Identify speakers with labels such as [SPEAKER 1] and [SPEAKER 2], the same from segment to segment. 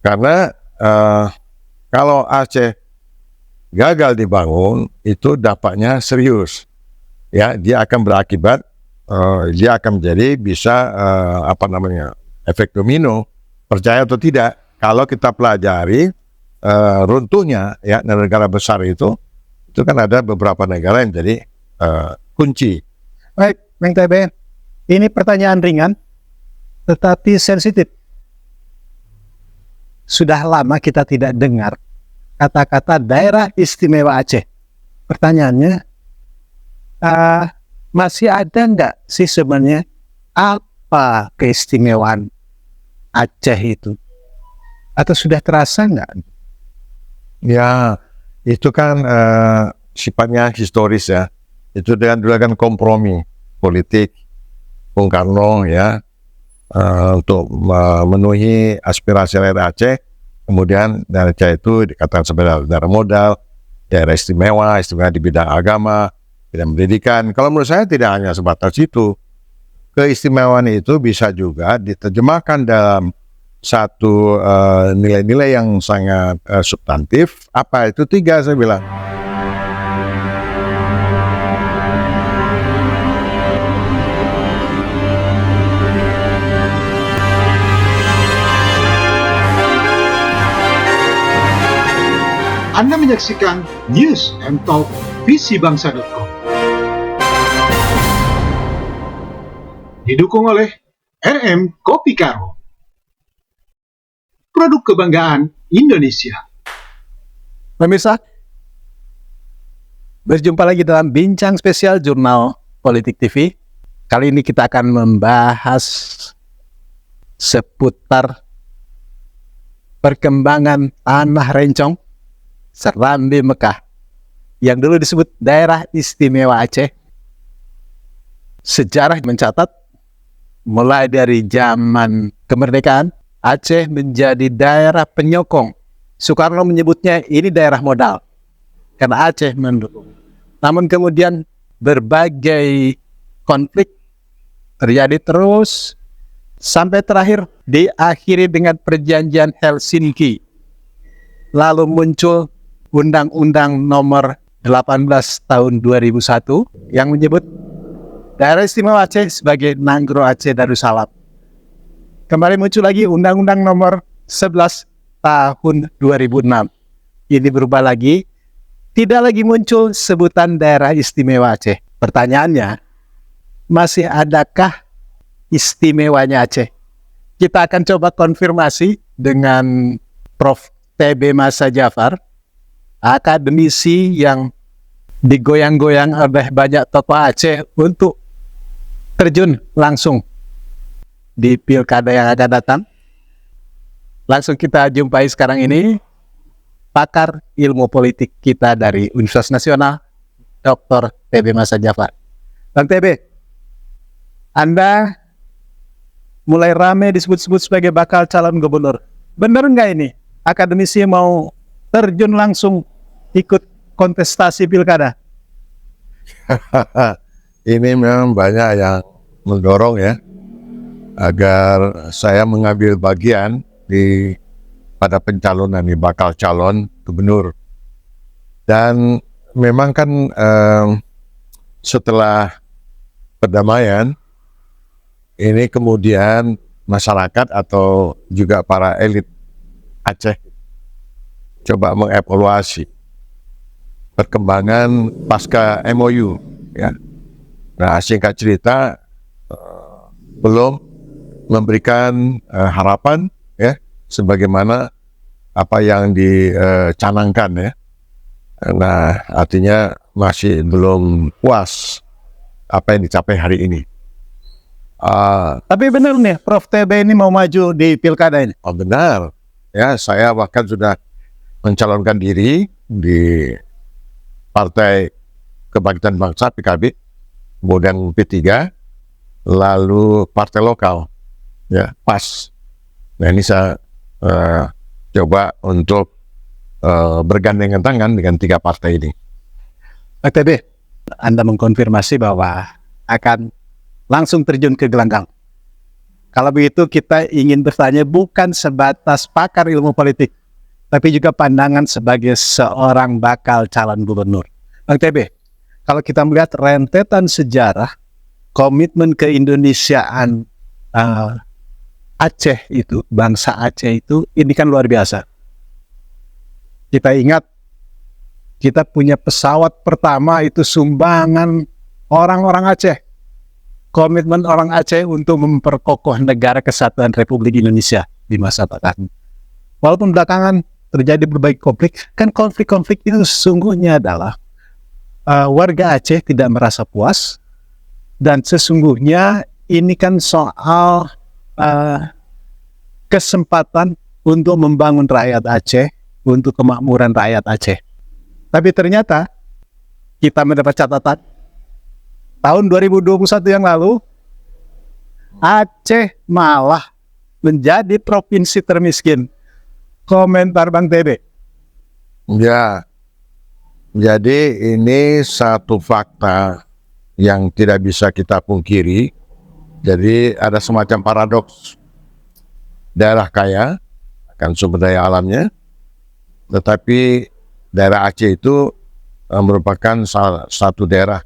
[SPEAKER 1] Karena kalau Aceh gagal dibangun, itu dampaknya serius. Ya, dia akan berakibat, dia akan menjadi bisa efek domino. Percaya atau tidak, kalau kita pelajari runtuhnya ya negara besar itu kan ada beberapa negara yang jadi kunci.
[SPEAKER 2] Baik, Bang TB, ini pertanyaan ringan tetapi sensitif. Sudah lama kita tidak dengar kata-kata daerah istimewa Aceh. Pertanyaannya, masih ada nggak sih sebenarnya apa keistimewaan Aceh itu? Atau sudah terasa nggak?
[SPEAKER 1] Ya, itu kan sifatnya historis ya. Itu dulu kan kompromi politik Bung Karno ya, untuk memenuhi aspirasi rakyat Aceh. Kemudian daerah Aceh itu dikatakan sebagai daerah modal, daerah istimewa di bidang agama, bidang pendidikan. Kalau menurut saya tidak hanya sebatas itu. Keistimewaan itu bisa juga diterjemahkan dalam satu nilai-nilai yang sangat substantif. Apa itu? 3 saya bilang.
[SPEAKER 3] Anda menyaksikan News and Talk visibangsa.com. Didukung oleh RM Kopi Karo, produk kebanggaan Indonesia.
[SPEAKER 2] Pemirsa, berjumpa lagi dalam Bincang Spesial Jurnal Politik TV. Kali ini kita akan membahas seputar perkembangan Tanah Rencong, Serambi Mekah, yang dulu disebut Daerah Istimewa Aceh. Sejarah mencatat, mulai dari zaman kemerdekaan, Aceh menjadi daerah penyokong. Soekarno menyebutnya ini daerah modal, karena Aceh mendukung. Namun kemudian berbagai konflik terjadi terus, sampai terakhir diakhiri dengan perjanjian Helsinki. Lalu muncul Undang-Undang Nomor 18 Tahun 2001 yang menyebut Daerah Istimewa Aceh sebagai Nanggro Aceh Darussalam. Kembali muncul lagi Undang-Undang Nomor 11 Tahun 2006. Ini berubah lagi, tidak lagi muncul sebutan Daerah Istimewa Aceh. Pertanyaannya, masih adakah istimewanya Aceh? Kita akan coba konfirmasi dengan Prof. TB Masa Jafar, akademisi yang digoyang-goyang oleh banyak tokoh Aceh untuk terjun langsung di pilkada yang akan datang. Langsung kita jumpai sekarang ini pakar ilmu politik kita dari Universitas Nasional, Dr. TB Masa Jafar. Bang TB, Anda mulai rame disebut-sebut sebagai bakal calon gubernur. Benar nggak ini? Akademisi mau terjun langsung ikut kontestasi pilkada?
[SPEAKER 1] Ini memang banyak yang mendorong ya agar saya mengambil bagian pada pencalonan di bakal calon gubernur. Dan memang kan setelah perdamaian ini kemudian masyarakat atau juga para elit Aceh coba mengevaluasi perkembangan pasca MOU ya. Nah, singkat cerita belum memberikan harapan ya sebagaimana apa yang dicanangkan ya. Nah, artinya masih belum puas apa yang dicapai hari ini.
[SPEAKER 2] Tapi benar nih, Prof. TB ini mau maju di pilkada ini?
[SPEAKER 1] Oh benar. Ya, saya bahkan sudah mencalonkan diri di Partai Kebangkitan Bangsa PKB, kemudian P3, lalu partai lokal, ya PAS. Nah ini saya coba untuk bergandengan tangan dengan 3 partai ini.
[SPEAKER 2] Pak TB, Anda mengkonfirmasi bahwa akan langsung terjun ke gelanggang Kalau begitu kita ingin bertanya bukan sebatas pakar ilmu politik, tapi juga pandangan sebagai seorang bakal calon gubernur. Bang TB, kalau kita melihat rentetan sejarah, komitmen keindonesiaan Aceh itu, bangsa Aceh itu, ini kan luar biasa. Kita ingat, kita punya pesawat pertama itu sumbangan orang-orang Aceh. Komitmen orang Aceh untuk memperkokoh negara kesatuan Republik Indonesia di masa Pak Karno. Walaupun belakangan terjadi berbagai konflik, kan konflik-konflik itu sesungguhnya adalah warga Aceh tidak merasa puas, dan sesungguhnya ini kan soal kesempatan untuk membangun rakyat Aceh, untuk kemakmuran rakyat Aceh. Tapi ternyata kita mendapat catatan tahun 2021 yang lalu, Aceh malah menjadi provinsi termiskin. Komentar Bang TB.
[SPEAKER 1] Ya, jadi ini satu fakta yang tidak bisa kita pungkiri. Jadi ada semacam paradoks. Daerah kaya akan sumber daya alamnya, tetapi daerah Aceh itu merupakan salah satu daerah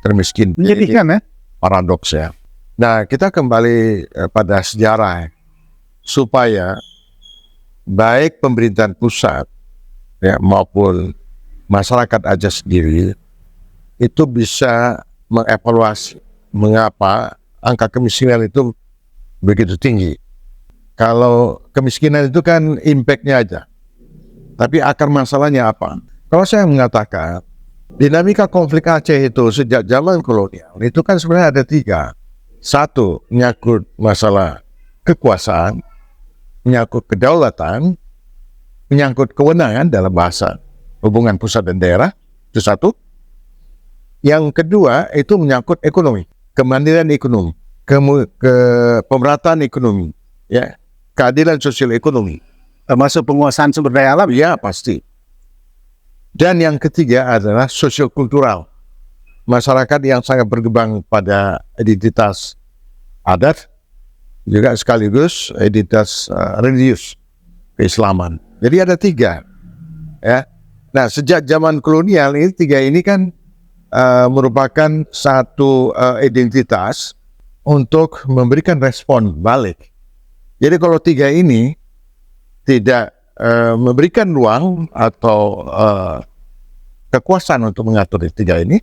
[SPEAKER 1] termiskin.
[SPEAKER 2] Menyedihkan ya?
[SPEAKER 1] Paradoks ya. Nah, kita kembali pada sejarah supaya baik pemerintahan pusat ya maupun masyarakat Aceh sendiri itu bisa mengevaluasi mengapa angka kemiskinan itu begitu tinggi. Kalau kemiskinan itu kan impact-nya aja, tapi akar masalahnya apa? Kalau saya mengatakan dinamika konflik Aceh itu sejak zaman kolonial itu kan sebenarnya ada 3. 1, menyangkut masalah kekuasaan, menyangkut kedaulatan, menyangkut kewenangan dalam bahasa hubungan pusat dan daerah, itu 1. Yang kedua itu menyangkut ekonomi, kemandirian ekonomi, pemerataan ekonomi, ya, keadilan sosial ekonomi,
[SPEAKER 2] Termasuk penguasaan sumber daya alam.
[SPEAKER 1] ya pasti. Dan yang ketiga adalah sosio-kultural. Masyarakat yang sangat berkembang pada identitas adat, juga sekaligus identitas religius, keislaman. Jadi ada 3. Ya. Nah, sejak zaman kolonial ini 3 ini kan merupakan satu identitas untuk memberikan respon balik. Jadi kalau 3 ini tidak memberikan ruang atau kekuasaan untuk mengatur 3 ini,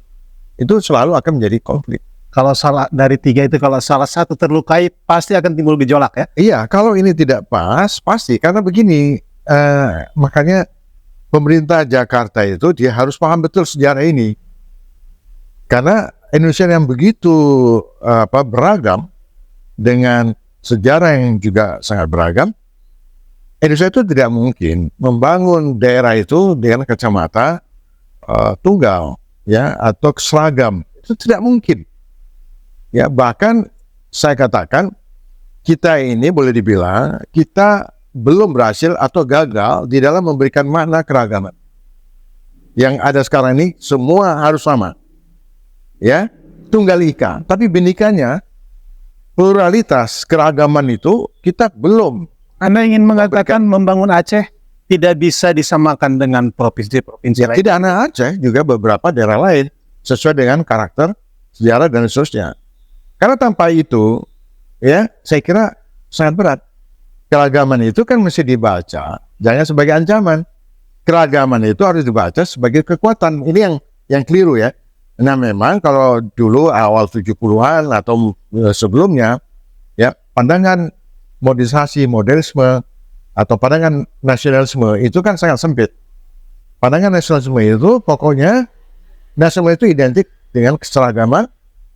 [SPEAKER 1] itu selalu akan menjadi konflik.
[SPEAKER 2] Kalau salah dari 3 itu, kalau salah satu terlukai, pasti akan timbul gejolak ya?
[SPEAKER 1] Iya, kalau ini tidak pas, pasti. Karena begini, makanya pemerintah Jakarta itu dia harus paham betul sejarah ini. Karena Indonesia yang begitu beragam, dengan sejarah yang juga sangat beragam, Indonesia itu tidak mungkin membangun daerah itu dengan kacamata tunggal, ya, atau seragam. Itu tidak mungkin. Ya, bahkan saya katakan kita ini boleh dibilang kita belum berhasil atau gagal di dalam memberikan makna keragaman. Yang ada sekarang ini semua harus sama, ya, tunggal ika. Tapi binikanya, pluralitas keragaman itu kita belum.
[SPEAKER 2] Anda ingin mengatakan membangun Aceh tidak bisa disamakan dengan provinsi-provinsi lain?
[SPEAKER 1] Tidak hanya Aceh, juga beberapa daerah lain sesuai dengan karakter, sejarah dan seterusnya. Karena tanpa itu, ya, saya kira sangat berat. Keragaman itu kan mesti dibaca jangan sebagai ancaman. Keragaman itu harus dibaca sebagai kekuatan. Ini yang keliru ya. Nah, memang kalau dulu awal 70-an atau sebelumnya, ya, pandangan modernisasi, modernisme atau pandangan nasionalisme itu kan sangat sempit. Pandangan nasionalisme itu pokoknya nasionalisme itu identik dengan keseragaman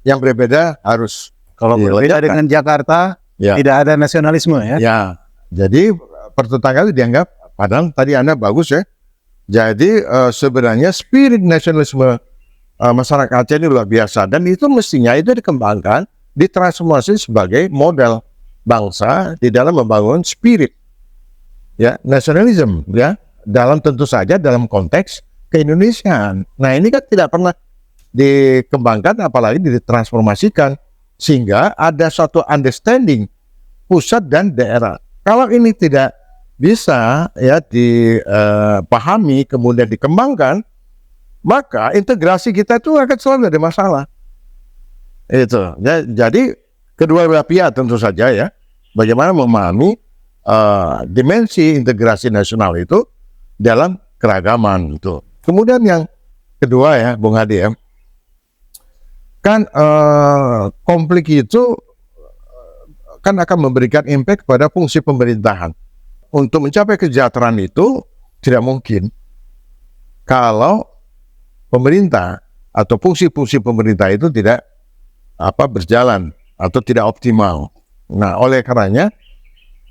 [SPEAKER 1] yang berbeda harus.
[SPEAKER 2] Kalau berbeda dengan Jakarta,
[SPEAKER 1] ya,
[SPEAKER 2] tidak ada nasionalisme ya?
[SPEAKER 1] Ya, jadi pertentangan itu dianggap, padahal tadi Anda bagus ya. Jadi sebenarnya spirit nasionalisme masyarakat Aceh ini luar biasa, dan itu mestinya itu dikembangkan, ditransformasi sebagai model bangsa di dalam membangun spirit, ya, nasionalisme, ya, dalam tentu saja dalam konteks keindonesiaan. Nah, ini kan tidak pernah dikembangkan, apalagi ditransformasikan, sehingga ada suatu understanding pusat dan daerah. Kalau ini tidak bisa ya dipahami kemudian dikembangkan, maka integrasi kita itu akan selalu ada masalah. Itu. Jadi kedua belah pihak tentu saja ya, bagaimana memahami dimensi integrasi nasional itu dalam keragaman itu. Kemudian yang kedua ya, Bung Hadi ya, kan konflik itu kan akan memberikan impact pada fungsi pemerintahan. Untuk mencapai kesejahteraan itu tidak mungkin kalau pemerintah atau fungsi-fungsi pemerintah itu tidak berjalan atau tidak optimal. Nah, oleh karenanya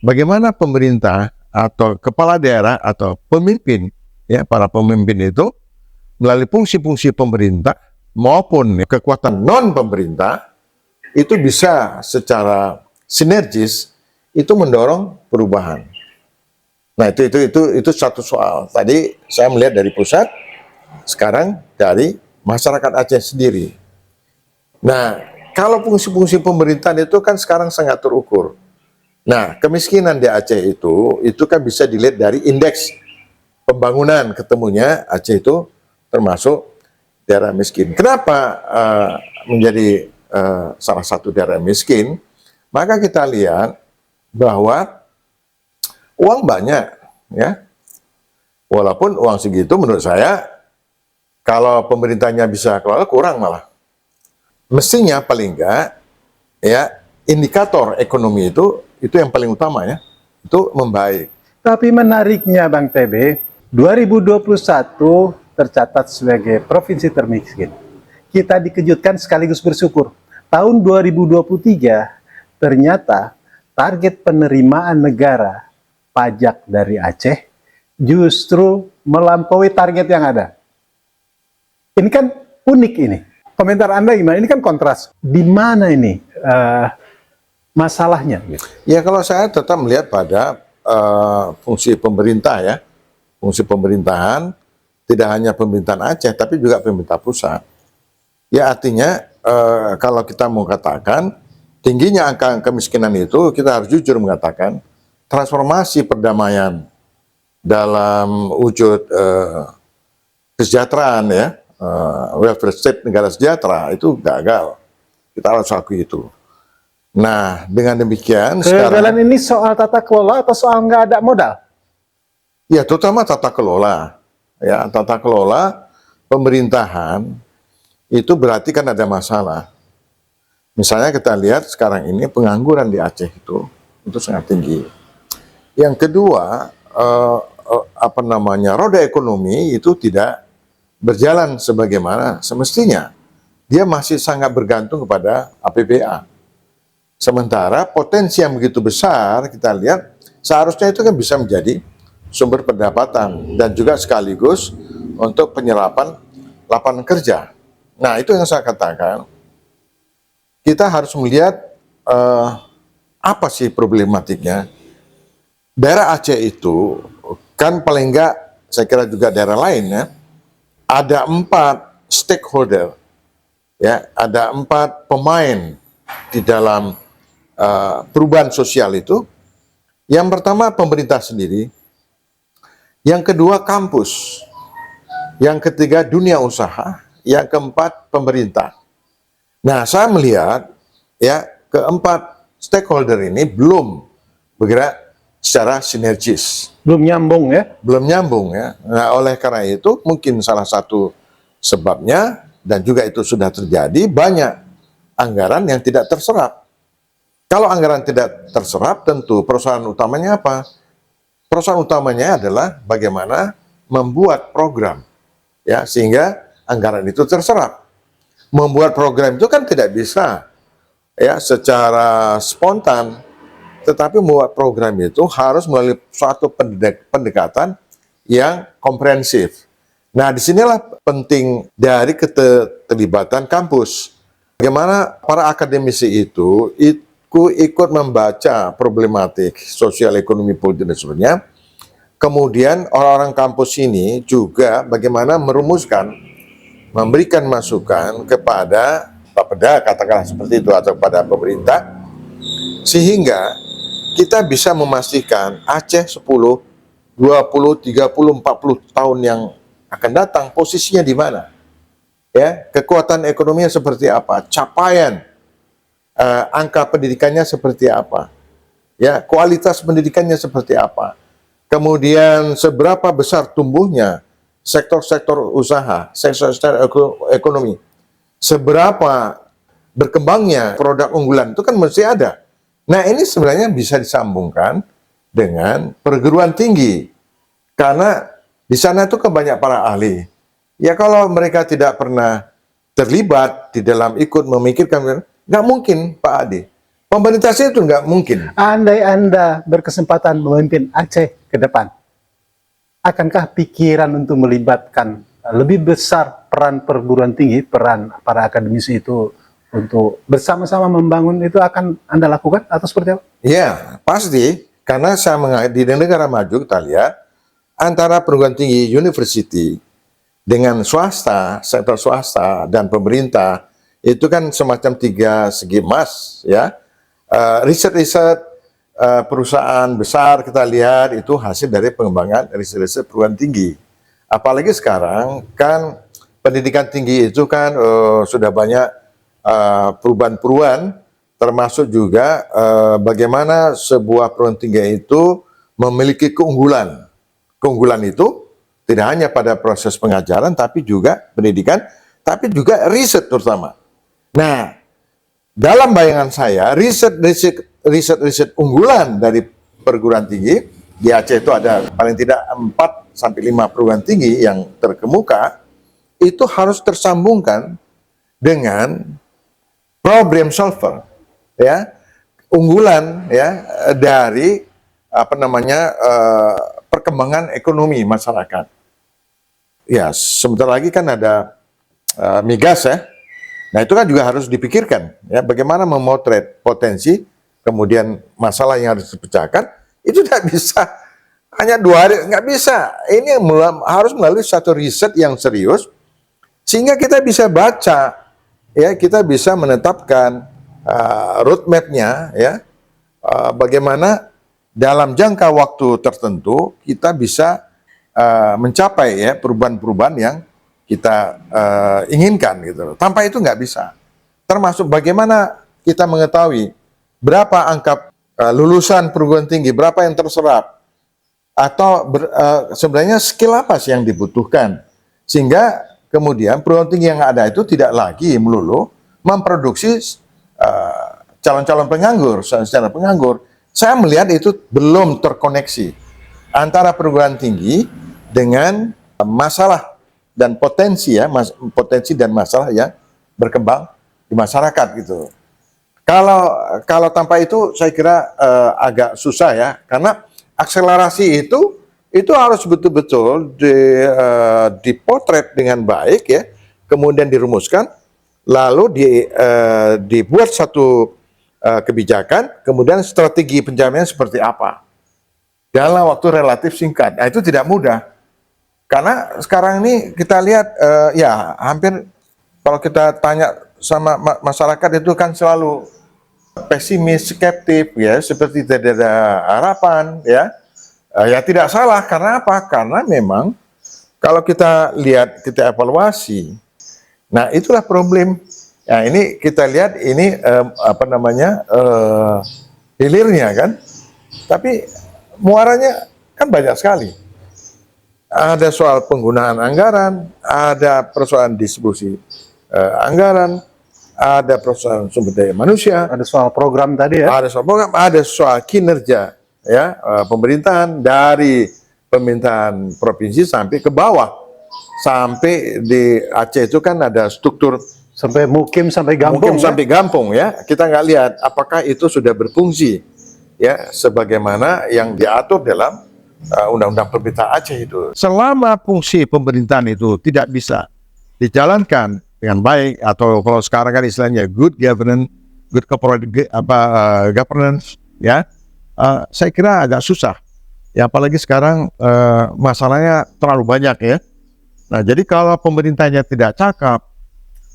[SPEAKER 1] bagaimana pemerintah atau kepala daerah atau pemimpin ya, para pemimpin itu melalui fungsi-fungsi pemerintah maupun kekuatan non pemerintah itu bisa secara sinergis itu mendorong perubahan. Nah, itu satu soal. Tadi saya melihat dari pusat, sekarang dari masyarakat Aceh sendiri. Nah, kalau fungsi-fungsi pemerintahan itu kan sekarang sangat terukur. Nah, kemiskinan di Aceh itu kan bisa dilihat dari indeks pembangunan, ketemunya Aceh itu termasuk daerah miskin. Kenapa menjadi salah satu daerah miskin? Maka kita lihat bahwa uang banyak, ya. Walaupun uang segitu menurut saya kalau pemerintahnya bisa kelola kurang malah. Mestinya paling enggak ya indikator ekonomi itu yang paling utama ya, itu membaik.
[SPEAKER 2] Tapi menariknya Bang TB, 2021 tercatat sebagai provinsi termiskin. Kita dikejutkan sekaligus bersyukur. Tahun 2023 ternyata target penerimaan negara pajak dari Aceh justru melampaui target yang ada. Ini kan unik ini. Komentar Anda gimana? Ini kan kontras. Di mana ini masalahnya?
[SPEAKER 1] Ya kalau saya tetap melihat pada fungsi pemerintah ya. Fungsi pemerintahan tidak hanya pemerintahan Aceh tapi juga pemerintah pusat. Ya artinya kalau kita mau katakan tingginya angka kemiskinan itu, kita harus jujur mengatakan transformasi perdamaian dalam wujud kesejahteraan ya, welfare state negara sejahtera itu gagal. Kita harus akui itu. Nah, dengan demikian
[SPEAKER 2] kegagalan ini soal tata kelola atau soal nggak ada modal?
[SPEAKER 1] Ya, terutama tata kelola. Ya, tata kelola pemerintahan itu berarti kan ada masalah. Misalnya kita lihat sekarang ini pengangguran di Aceh itu sangat tinggi. Yang kedua, roda ekonomi itu tidak berjalan sebagaimana semestinya. Dia masih sangat bergantung kepada APBA. Sementara potensi yang begitu besar kita lihat seharusnya itu kan bisa menjadi sumber pendapatan dan juga sekaligus untuk penyerapan lapangan kerja. Nah, itu yang saya katakan. Kita harus melihat apa sih problematiknya. Daerah Aceh itu kan paling enggak, saya kira juga daerah lain ya, ada 4 stakeholder, ya, ada 4 pemain di dalam perubahan sosial itu. Yang pertama pemerintah sendiri, yang kedua kampus, yang ketiga dunia usaha, yang keempat pemerintah. Nah, saya melihat ya keempat stakeholder ini belum bergerak secara sinergis.
[SPEAKER 2] Belum nyambung ya?
[SPEAKER 1] Belum nyambung ya. Nah, oleh karena itu mungkin salah satu sebabnya dan juga itu sudah terjadi banyak anggaran yang tidak terserap. Kalau anggaran tidak terserap tentu perusahaan utamanya apa? Perusahaan utamanya adalah bagaimana membuat program ya sehingga anggaran itu terserap. Membuat program itu kan tidak bisa ya secara spontan, tetapi membuat program itu harus melalui suatu pendekatan yang komprehensif. Nah, disinilah penting dari keterlibatan kampus. Bagaimana para akademisi itu ikut membaca problematik sosial, ekonomi, politik, dan sebagainya. Kemudian orang-orang kampus ini juga bagaimana merumuskan, memberikan masukan kepada Bapeda, katakanlah seperti itu, atau kepada pemerintah, sehingga kita bisa memastikan Aceh 10, 20, 30, 40 tahun yang akan datang posisinya di mana? Ya, kekuatan ekonominya seperti apa? Capaian angka pendidikannya seperti apa? Ya, kualitas pendidikannya seperti apa? Kemudian seberapa besar tumbuhnya sektor-sektor usaha, sektor-sektor ekonomi? Seberapa berkembangnya produk unggulan itu kan mesti ada. Nah, ini sebenarnya bisa disambungkan dengan perguruan tinggi. Karena di sana itu kan banyak para ahli. Ya kalau mereka tidak pernah terlibat di dalam ikut memikirkan, nggak mungkin Pak Adi. Pemerintah itu nggak mungkin.
[SPEAKER 2] Andai Anda berkesempatan memimpin Aceh ke depan, akankah pikiran untuk melibatkan lebih besar peran perguruan tinggi, peran para akademisi itu untuk bersama-sama membangun itu akan Anda lakukan atau seperti apa?
[SPEAKER 1] Ya, pasti. Karena di negara maju kita lihat antara perguruan tinggi university dengan swasta, sektor swasta dan pemerintah itu kan semacam tiga segi emas, ya. Riset-riset perusahaan besar kita lihat itu hasil dari pengembangan riset-riset perguruan tinggi. Apalagi sekarang kan pendidikan tinggi itu kan sudah banyak perubahan-perubahan, termasuk juga bagaimana sebuah perguruan tinggi itu memiliki keunggulan. Keunggulan itu tidak hanya pada proses pengajaran, tapi juga pendidikan, tapi juga riset terutama. Nah, dalam bayangan saya, riset unggulan dari perguruan tinggi, di Aceh itu ada paling tidak 4-5 perguruan tinggi yang terkemuka, itu harus tersambungkan dengan problem solver, ya, unggulan ya dari perkembangan ekonomi masyarakat. Ya, sebentar lagi kan ada migas ya. Nah, itu kan juga harus dipikirkan ya, bagaimana memotret potensi, kemudian masalah yang harus dipecahkan, itu tidak bisa hanya 2 hari, nggak bisa. Ini harus melalui satu riset yang serius, sehingga kita bisa baca, ya, kita bisa menetapkan roadmap-nya, ya, bagaimana dalam jangka waktu tertentu kita bisa mencapai ya perubahan-perubahan yang kita inginkan gitu. Tanpa itu nggak bisa. Termasuk bagaimana kita mengetahui berapa angka lulusan perguruan tinggi, berapa yang terserap, atau sebenarnya skill apa sih yang dibutuhkan, sehingga kemudian perguruan tinggi yang ada itu tidak lagi melulu memproduksi calon-calon penganggur, secara penganggur. Saya melihat itu belum terkoneksi antara perguruan tinggi dengan masalah dan potensi ya, potensi dan masalah yang berkembang di masyarakat gitu. Kalau tanpa itu saya kira agak susah ya, karena akselerasi itu harus betul-betul dipotret dengan baik ya, kemudian dirumuskan, lalu dibuat satu kebijakan, kemudian strategi pencapaiannya seperti apa dalam waktu relatif singkat. Nah, itu tidak mudah. Karena sekarang ini kita lihat ya hampir kalau kita tanya sama masyarakat itu kan selalu pesimis, skeptis ya, seperti tidak ada harapan ya. Ya tidak salah, karena apa? Karena memang kalau kita lihat, kita evaluasi, nah itulah problem. Nah ini kita lihat ini hilirnya kan, tapi muaranya kan banyak sekali. Ada soal penggunaan anggaran, ada persoalan distribusi anggaran, ada persoalan sumber daya manusia,
[SPEAKER 2] Ada soal program tadi ya.
[SPEAKER 1] ada soal program, ada soal kinerja ya pemerintahan, dari pemerintahan provinsi sampai ke bawah, sampai di Aceh itu kan ada struktur
[SPEAKER 2] Sampai mukim, sampai gampung.
[SPEAKER 1] mungkin sampai gampung ya. Kita nggak lihat apakah itu sudah berfungsi ya sebagaimana yang diatur dalam Undang-Undang Pemerintah Aceh itu. Selama fungsi pemerintahan itu tidak bisa dijalankan dengan baik, atau kalau sekarang kan istilahnya good governance, good corporate governance, ya, saya kira agak susah. Ya, apalagi sekarang masalahnya terlalu banyak ya. Nah, jadi kalau pemerintahnya tidak cakap,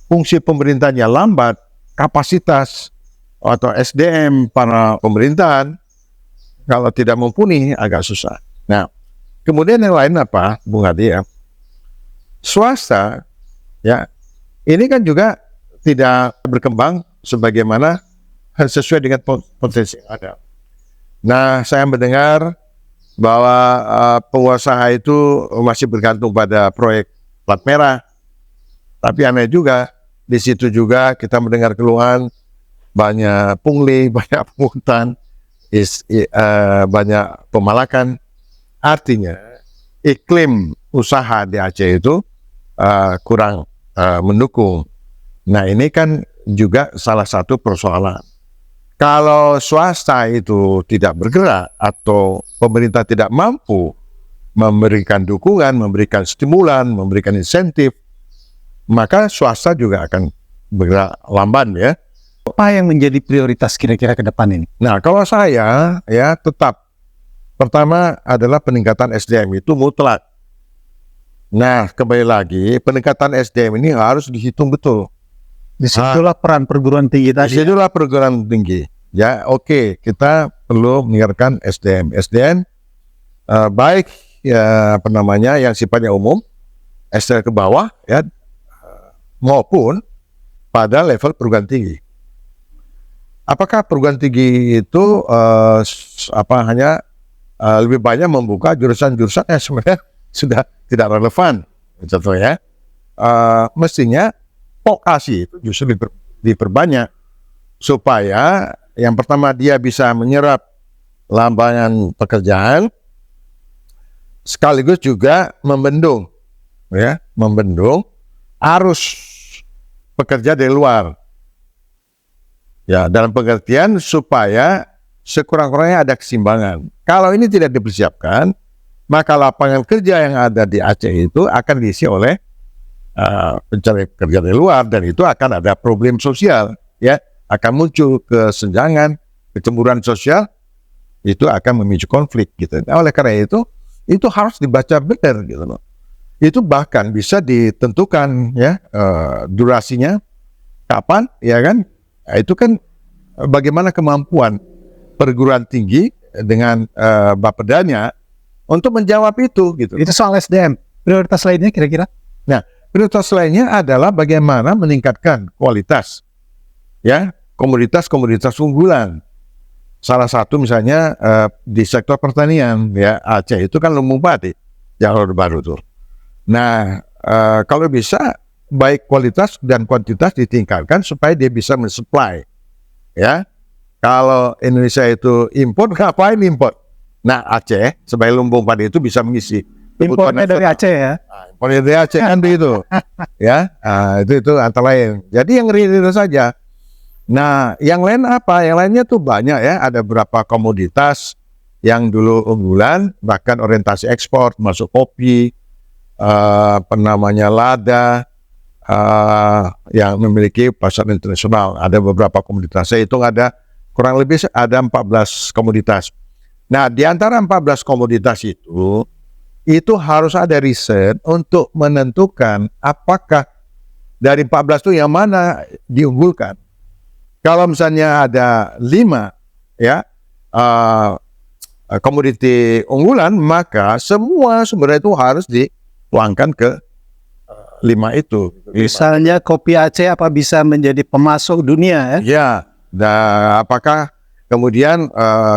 [SPEAKER 1] fungsi pemerintahnya lambat, kapasitas atau SDM para pemerintahan Kalau tidak mumpuni agak susah. Nah, kemudian yang lain apa, Bung Hadi ya? Swasta, ya, ini kan juga tidak berkembang sebagaimana sesuai dengan potensi yang ada. Nah, saya mendengar bahwa pengusaha itu masih bergantung pada proyek plat merah. Tapi aneh juga, di situ juga kita mendengar keluhan banyak pungli, banyak pungutan, banyak pemalakan. Artinya iklim usaha di Aceh itu kurang mendukung. Nah, ini kan juga salah satu persoalan. Kalau swasta itu tidak bergerak atau pemerintah tidak mampu memberikan dukungan, memberikan stimulan, memberikan insentif, maka swasta juga akan bergerak lamban ya.
[SPEAKER 2] Apa yang menjadi prioritas kira-kira ke depan ini?
[SPEAKER 1] Nah, kalau saya ya tetap pertama adalah peningkatan SDM itu mutlak. Nah, kembali lagi peningkatan SDM ini harus dihitung betul.
[SPEAKER 2] Disitulah peran perguruan tinggi tadi.
[SPEAKER 1] Disitulah perguruan tinggi. Ya, oke, kita perlu meningkatkan SDM. SDM baik ya apa namanya yang sifatnya umum, SDM ke bawah ya maupun pada level perguruan tinggi. Apakah perguruan tinggi itu hanya lebih banyak membuka jurusan-jurusan yang sebenarnya sudah tidak relevan, contohnya mestinya vokasi itu justru diperbanyak supaya yang pertama dia bisa menyerap lambangan pekerjaan sekaligus juga membendung arus pekerja dari luar. Ya, dalam pengertian supaya sekurang-kurangnya ada keseimbangan. Kalau ini tidak dipersiapkan, maka lapangan kerja yang ada di Aceh itu akan diisi oleh pencari kerja dari luar, dan itu akan ada problem sosial, ya, akan muncul kesenjangan, kecemburuan sosial, itu akan memicu konflik gitu. Nah, oleh karena itu harus dibaca benar gitu loh. Itu bahkan bisa ditentukan ya durasinya kapan, ya kan? Nah, itu kan bagaimana kemampuan perguruan tinggi dengan Bapedanya untuk menjawab itu gitu.
[SPEAKER 2] Itu soal SDM. Prioritas lainnya kira-kira?
[SPEAKER 1] Nah, prioritas lainnya adalah bagaimana meningkatkan kualitas ya komoditas-komoditas unggulan. Salah satu misalnya di sektor pertanian ya, Aceh itu kan lumbung padi yang baru tuh. Nah, kalau bisa baik kualitas dan kuantitas ditingkatkan supaya dia bisa mensupply ya. Kalau Indonesia itu impor, ngapain impor? Nah, Aceh sebagai lumbung padi itu bisa mengisi
[SPEAKER 2] impornya dari Aceh ya.
[SPEAKER 1] Impornya dari Aceh kan itu ya. Itu antara lain. Jadi yang real saja. Nah, yang lain apa? Yang lainnya tuh banyak ya. Ada beberapa komoditas yang dulu unggulan, bahkan orientasi ekspor, masuk kopi, lada, yang memiliki pasar internasional. Ada beberapa komoditas. Saya hitung ada kurang lebih ada 14 komoditas. Nah, di antara 14 komoditas itu harus ada riset untuk menentukan apakah dari 14 itu yang mana diunggulkan. Kalau misalnya ada 5 ya komoditi unggulan, maka semua sumber itu harus dituangkan ke 5 itu.
[SPEAKER 2] Misalnya kopi Aceh apa bisa menjadi pemasok dunia ya?
[SPEAKER 1] Ya, dan apakah kemudian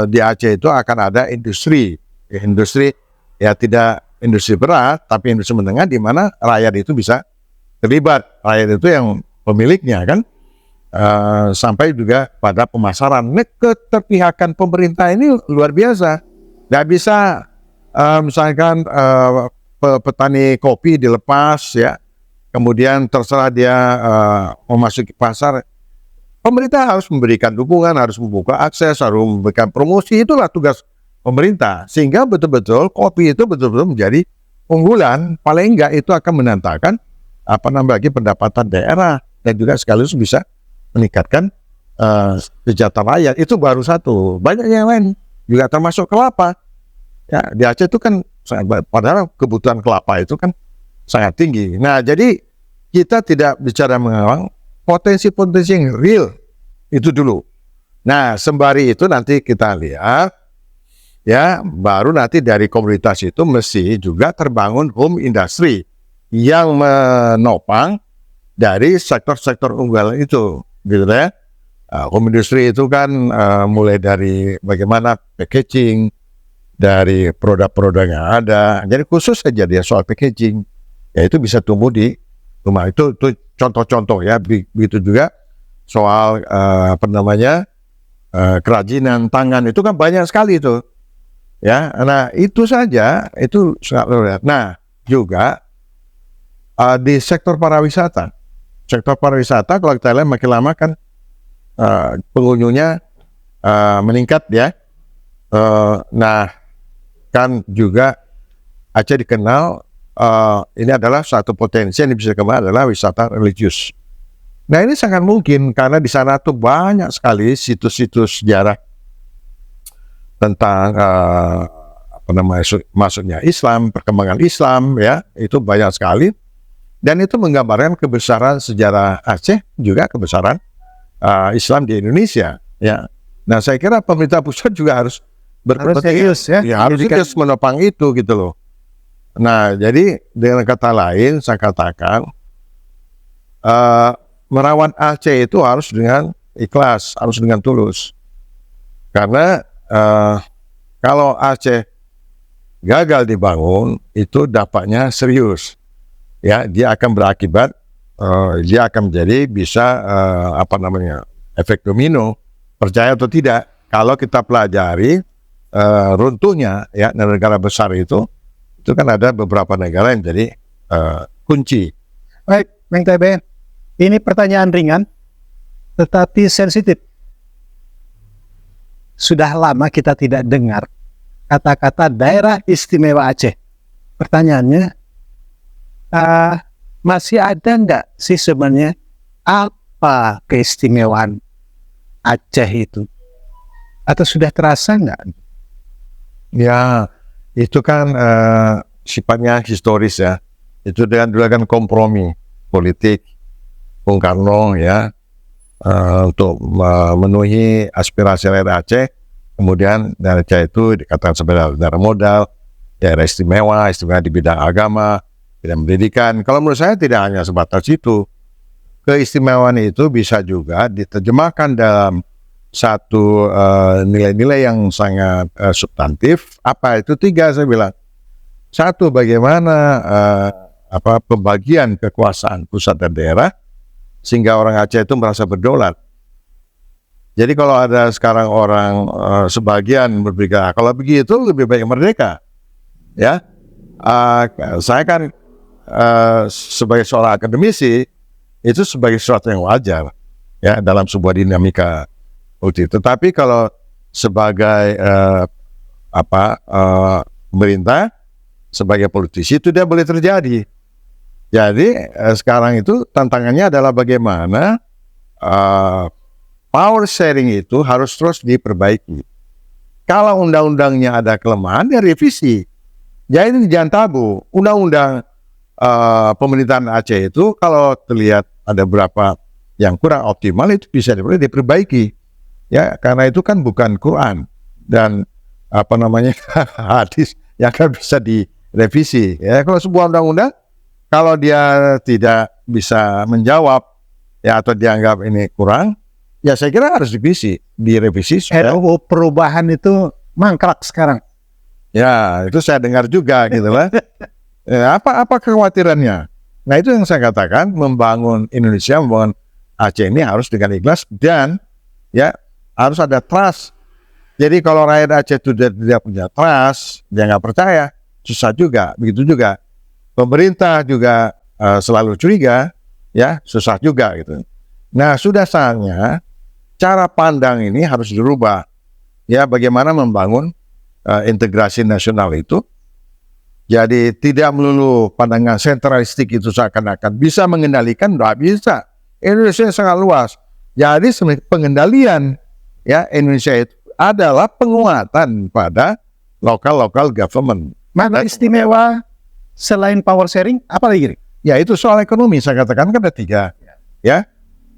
[SPEAKER 1] di Aceh itu akan ada industri ya, tidak industri berat tapi industri menengah di mana rakyat itu bisa terlibat, rakyat itu yang pemiliknya kan. Sampai juga pada pemasaran. Keterpihakan pemerintah ini luar biasa. Nggak bisa misalkan petani kopi dilepas ya, kemudian terserah dia memasuki pasar. Pemerintah harus memberikan dukungan, harus membuka akses, harus memberikan promosi. Itulah tugas pemerintah, sehingga betul-betul kopi itu betul-betul menjadi unggulan. Paling enggak itu akan menandakan pendapatan daerah, dan juga sekaligus bisa meningkatkan kesejahteraan rakyat. Itu baru satu. Banyak yang lain juga termasuk kelapa. Ya, di Aceh itu kan padahal kebutuhan kelapa itu kan sangat tinggi. Nah, jadi kita tidak bicara mengenai potensi-potensi yang real itu dulu. Nah, sembari itu nanti kita lihat ya baru nanti dari komunitas itu mesti juga terbangun home industry yang menopang dari sektor-sektor unggulan itu, gitu ya. Home industry itu kan mulai dari bagaimana packaging, dari produk-produk yang ada. Jadi khusus saja dia soal packaging, ya itu bisa tumbuh di rumah. Itu contoh-contoh ya. Begitu juga soal kerajinan tangan itu kan banyak sekali itu. Ya, nah itu saja itu sangat luar biasa. Nah juga di sektor pariwisata. Sektor pariwisata kalau kita lihat makin lama kan pengunjungnya meningkat ya. Nah kan juga Aceh dikenal ini adalah satu potensi yang bisa dikembangkan adalah wisata religius. Nah ini sangat mungkin karena di sana tuh banyak sekali situs-situs sejarah tentang masuknya Islam, perkembangan Islam ya itu banyak sekali. Dan itu menggambarkan kebesaran sejarah Aceh juga kebesaran Islam di Indonesia. Ya, nah saya kira pemerintah pusat juga harus
[SPEAKER 2] serius ya,
[SPEAKER 1] harus serius menopang itu gitu loh. Nah, jadi dengan kata lain saya katakan merawat Aceh itu harus dengan ikhlas, harus dengan tulus. Karena kalau Aceh gagal dibangun itu dampaknya serius. Ya, dia akan berakibat, dia akan menjadi bisa efek domino. Percaya atau tidak, kalau kita pelajari runtuhnya ya negara besar itu kan ada beberapa negara yang jadi kunci.
[SPEAKER 2] Baik, Bang TB, ini pertanyaan ringan, tetapi sensitif. Sudah lama kita tidak dengar kata-kata daerah istimewa Aceh. Pertanyaannya, masih ada nggak sih sebenarnya apa keistimewaan Aceh itu? Atau sudah terasa nggak?
[SPEAKER 1] Ya, itu kan sifatnya historis ya. Itu dulu kan kompromi politik Bung Karno ya untuk memenuhi aspirasi rakyat Aceh. Kemudian daerah Aceh itu dikatakan sebagai daerah modal, daerah istimewa di bidang agama, bidang pendidikan. Kalau menurut saya tidak hanya sebatas itu. Keistimewaan itu bisa juga diterjemahkan dalam satu nilai-nilai yang sangat substantif. Apa itu? 3 saya bilang. 1, bagaimana pembagian kekuasaan pusat dan daerah sehingga orang Aceh itu merasa berdaulat. Jadi kalau ada sekarang orang sebagian berpikir kalau begitu lebih baik merdeka, ya. Saya kan sebagai seorang akademisi itu sebagai sesuatu yang wajar, ya dalam sebuah dinamika. Tetapi kalau sebagai pemerintah, sebagai politisi itu tidak boleh terjadi. Jadi sekarang itu tantangannya adalah bagaimana power sharing itu harus terus diperbaiki. Kalau undang-undangnya ada kelemahan, ya revisi. Jadi jangan tabu. Undang-undang pemerintahan Aceh itu kalau terlihat ada beberapa yang kurang optimal itu bisa diperbaiki. Ya, karena itu kan bukan Quran dan hadis yang akan bisa direvisi. Ya, kalau sebuah undang-undang kalau dia tidak bisa menjawab ya atau dianggap ini kurang, ya saya kira harus direvisi.
[SPEAKER 2] RUU perubahan itu mangkrak sekarang.
[SPEAKER 1] Ya, itu saya dengar juga gitu lah. Ya, apa kekhawatirannya? Nah, itu yang saya katakan, membangun Indonesia, membangun Aceh ini harus dengan ikhlas dan ya harus ada trust. Jadi kalau rakyat Aceh itu tidak punya trust, dia nggak percaya, susah juga. Begitu juga pemerintah juga selalu curiga, ya susah juga gitu. Nah, sudah saatnya cara pandang ini harus dirubah. Ya, bagaimana membangun integrasi nasional itu. Jadi tidak melulu pandangan sentralistik itu seakan-akan bisa mengendalikan, tidak bisa. Indonesia sangat luas. Jadi pengendalian ya Indonesia itu adalah penguatan pada local government.
[SPEAKER 2] Mana istimewa selain power sharing, apa lagi?
[SPEAKER 1] Ya itu soal ekonomi, saya katakan kan ada 3. Ya.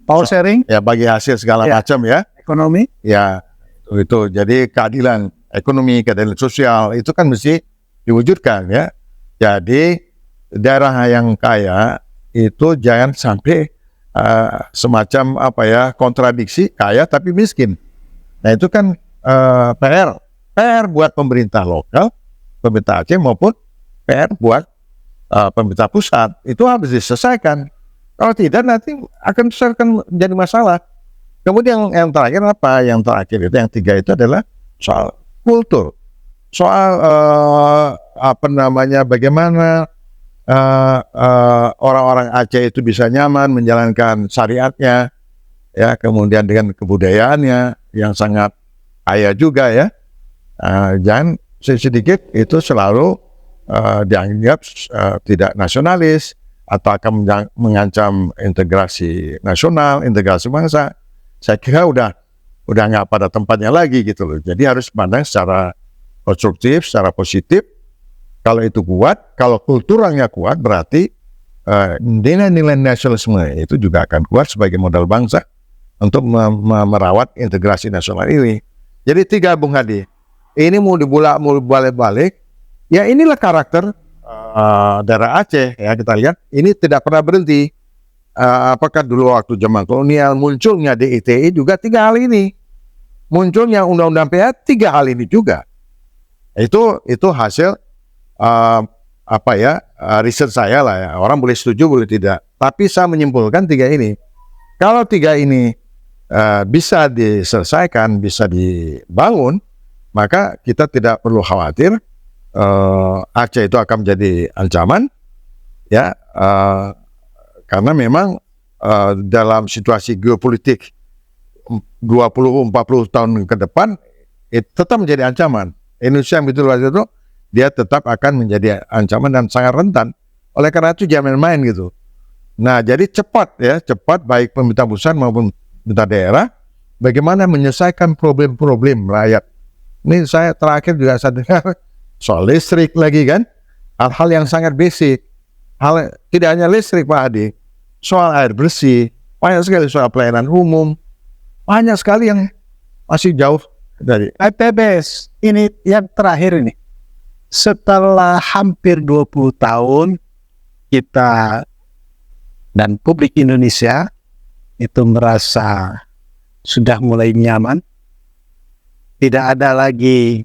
[SPEAKER 2] Power sharing?
[SPEAKER 1] Ya bagi hasil segala macam ya.
[SPEAKER 2] Ekonomi?
[SPEAKER 1] Ya itu jadi keadilan ekonomi, keadilan sosial itu kan mesti diwujudkan ya. Jadi daerah yang kaya itu jangan sampai semacam kontradiksi, kaya tapi miskin. Nah itu kan PR buat pemerintah lokal, pemerintah Aceh maupun PR buat pemerintah pusat. Itu harus diselesaikan. Kalau tidak nanti akan jadi masalah. Kemudian yang terakhir apa? Yang terakhir itu yang tiga itu adalah soal kultur, soal bagaimana orang-orang Aceh itu bisa nyaman menjalankan syariatnya, ya, kemudian dengan kebudayaannya yang sangat kaya juga ya. Jangan sedikit itu selalu dianggap tidak nasionalis atau akan mengancam integrasi nasional, integrasi bangsa. Saya kira udah nggak pada tempatnya lagi gitu loh. Jadi harus pandang secara konstruktif, secara positif. Kalau itu kuat, kalau kulturalnya kuat, berarti nilai-nilai nasionalisme itu juga akan kuat sebagai modal bangsa untuk merawat integrasi nasional ini. Jadi tiga, Bung Hadi, ini mau balik-balik, ya inilah karakter daerah Aceh ya. Kita lihat ini tidak pernah berhenti. Apakah dulu waktu zaman kolonial munculnya DITI juga tiga hal ini, munculnya undang-undang PA tiga hal ini juga. Itu hasil riset saya lah ya. Orang boleh setuju boleh tidak, tapi saya menyimpulkan tiga ini. Kalau tiga ini bisa diselesaikan, bisa dibangun, maka kita tidak perlu khawatir Aceh itu akan menjadi ancaman ya. Karena memang dalam situasi geopolitik 20-40 tahun ke depan itu tetap menjadi ancaman. Indonesia yang begitu luas itu dia tetap akan menjadi ancaman dan sangat rentan. Oleh karena itu jangan main-main gitu. Nah, jadi cepat baik pemerintah pusat maupun pemerintah daerah bagaimana menyelesaikan problem-problem rakyat. Ini saya terakhir juga saya dengar soal listrik lagi kan, hal-hal yang sangat basic. Tidak hanya listrik Pak Adi, soal air bersih, banyak sekali soal pelayanan umum, banyak sekali yang masih jauh dari
[SPEAKER 2] IPBS. Ini yang terakhir ini. Setelah hampir 20 tahun kita dan publik Indonesia itu merasa sudah mulai nyaman, tidak ada lagi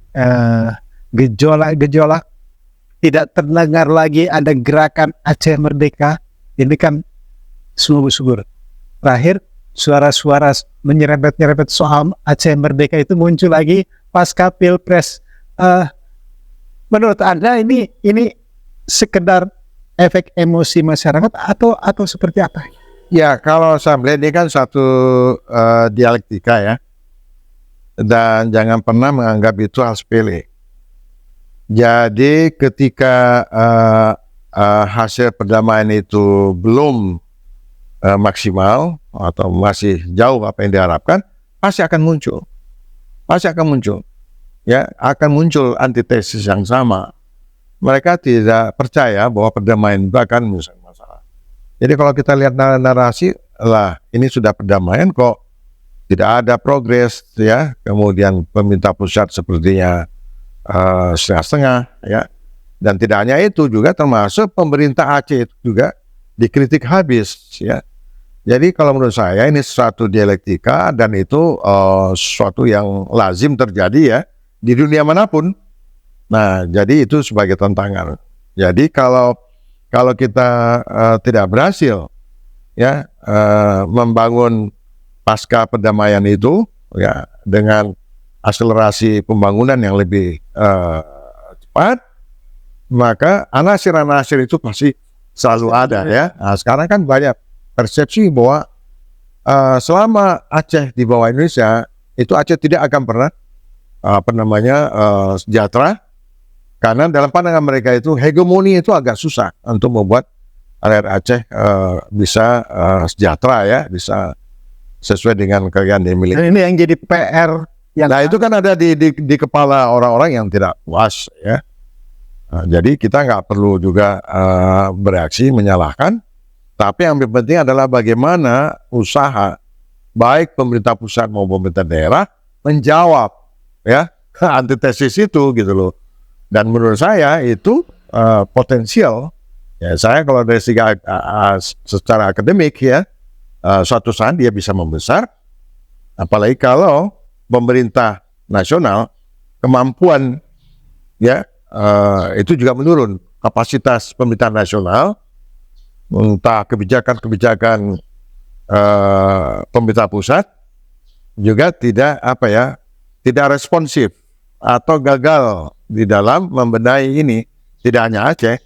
[SPEAKER 2] gejolak-gejolak, tidak terdengar lagi ada gerakan Aceh Merdeka. Ini kan subur. Terakhir suara-suara menyerempet-nyerempet soal Aceh Merdeka itu muncul lagi pasca Pilpres. Menurut Anda ini sekedar efek emosi masyarakat atau seperti apa?
[SPEAKER 1] Ya, kalau saya melihat ini kan satu dialektika ya, dan jangan pernah menganggap itu hal sepele. Jadi ketika hasil perdamaian itu belum maksimal atau masih jauh apa yang diharapkan, pasti akan muncul. Ya, akan muncul antitesis yang sama. Mereka tidak percaya bahwa perdamaian itu akan menyelesaikan masalah. Jadi kalau kita lihat narasi, lah ini sudah perdamaian kok tidak ada progres ya. Kemudian pemerintah pusat sepertinya setengah-setengah ya. Dan tidak hanya itu, juga termasuk pemerintah Aceh itu juga dikritik habis ya. Jadi kalau menurut saya ini suatu dialektika dan itu sesuatu yang lazim terjadi ya di dunia manapun. Nah, jadi itu sebagai tantangan. Jadi kalau kita tidak berhasil ya membangun pasca perdamaian itu ya dengan akselerasi pembangunan yang lebih cepat, maka anasir-anasir itu pasti selalu ada ya. Nah, sekarang kan banyak persepsi bahwa selama Aceh di bawah Indonesia itu Aceh tidak akan pernah sejahtera, karena dalam pandangan mereka itu hegemoni itu agak susah untuk membuat rakyat Aceh bisa sejahtera ya, bisa sesuai dengan kekayaan yang dimiliki.
[SPEAKER 2] Ini yang jadi PR.
[SPEAKER 1] Nah itu kan ada di kepala orang-orang yang tidak puas ya. Nah, jadi kita nggak perlu juga bereaksi menyalahkan, tapi yang lebih penting adalah bagaimana usaha baik pemerintah pusat maupun pemerintah daerah menjawab ya antitesis itu gitu loh. Dan menurut saya itu potensial. Ya, saya kalau dari segi secara akademik ya, suatu saat dia bisa membesar. Apalagi kalau pemerintah nasional kemampuan ya itu juga menurun. Kapasitas pemerintah nasional, entah kebijakan-kebijakan pemerintah pusat juga tidak tidak responsif atau gagal di dalam membenahi ini. Tidak hanya Aceh,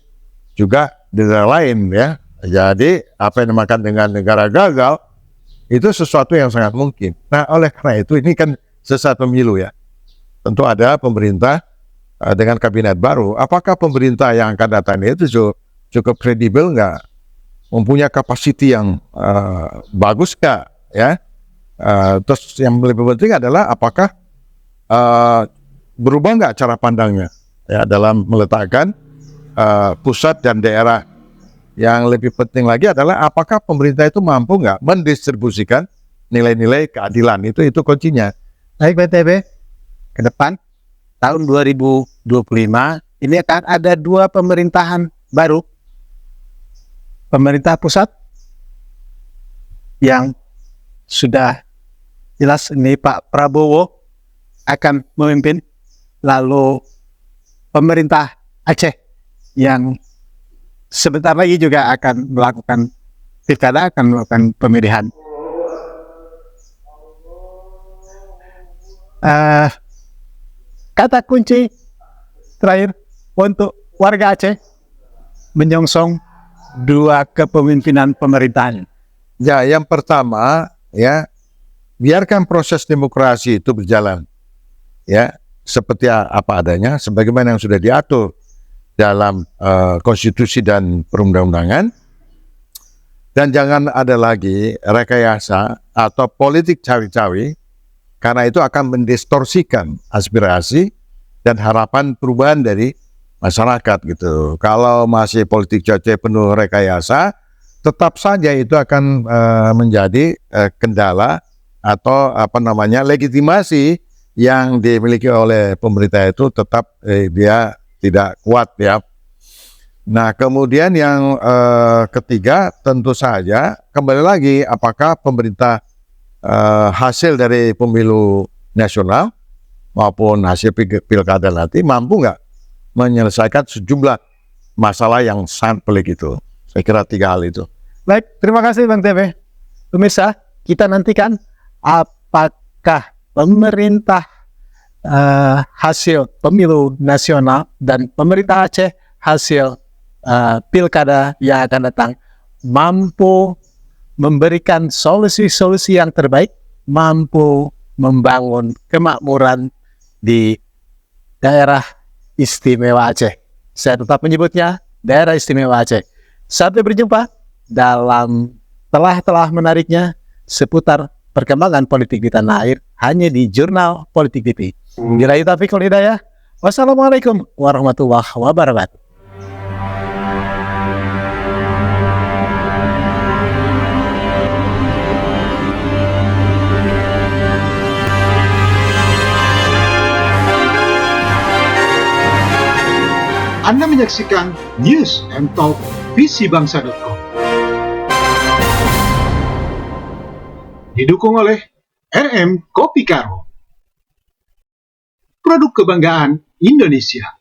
[SPEAKER 1] juga di negara lain ya. Jadi apa yang dimakan dengan negara gagal itu sesuatu yang sangat mungkin. Nah, oleh karena itu ini kan sesaat pemilu ya. Tentu ada pemerintah dengan kabinet baru. Apakah pemerintah yang akan datang itu cukup kredibel nggak? Mempunyai kapasiti yang bagus nggak? Ya. Terus yang lebih penting adalah apakah berubah nggak cara pandangnya ya dalam meletakkan pusat dan daerah. Yang lebih penting lagi adalah apakah pemerintah itu mampu nggak mendistribusikan nilai-nilai keadilan. Itu kuncinya.
[SPEAKER 2] Baik BTB, ke depan tahun 2025 ini akan ada 2 pemerintahan baru. Pemerintah pusat yang sudah jelas ini Pak Prabowo akan memimpin, lalu pemerintah Aceh yang sebentar lagi juga akan melakukan pilkada, akan melakukan pemilihan. Kata kunci terakhir untuk warga Aceh menyongsong 2 kepemimpinan pemerintahan.
[SPEAKER 1] Ya, yang pertama ya, biarkan proses demokrasi itu berjalan ya seperti apa adanya, sebagaimana yang sudah diatur dalam konstitusi dan perundang-undangan, dan jangan ada lagi rekayasa atau politik cawi-cawi, karena itu akan mendistorsikan aspirasi dan harapan perubahan dari masyarakat gitu. Kalau masih politik cawi penuh rekayasa, tetap saja itu akan menjadi kendala atau legitimasi yang dimiliki oleh pemerintah itu tetap dia tidak kuat ya. Nah, kemudian yang ketiga tentu saja kembali lagi apakah pemerintah hasil dari pemilu nasional maupun hasil pilkada nanti mampu nggak menyelesaikan sejumlah masalah yang sangat pelik itu. Saya kira 3 hal itu.
[SPEAKER 2] Baik, terima kasih Bang TB. Pemirsa, kita nantikan apakah pemerintah hasil pemilu nasional dan pemerintah Aceh hasil pilkada yang akan datang mampu memberikan solusi-solusi yang terbaik, mampu membangun kemakmuran di daerah istimewa Aceh. Saya tetap menyebutnya daerah istimewa Aceh. Sampai berjumpa dalam telah menariknya seputar perkembangan politik di tanah air hanya di Jurnal Politik TV. Billahi taufiq wal hidayah. Wassalamualaikum warahmatullahi wabarakatuh.
[SPEAKER 3] Anda menyaksikan News and Talk visibangsa.com. Didukung oleh RM Kopi Karo, produk kebanggaan Indonesia.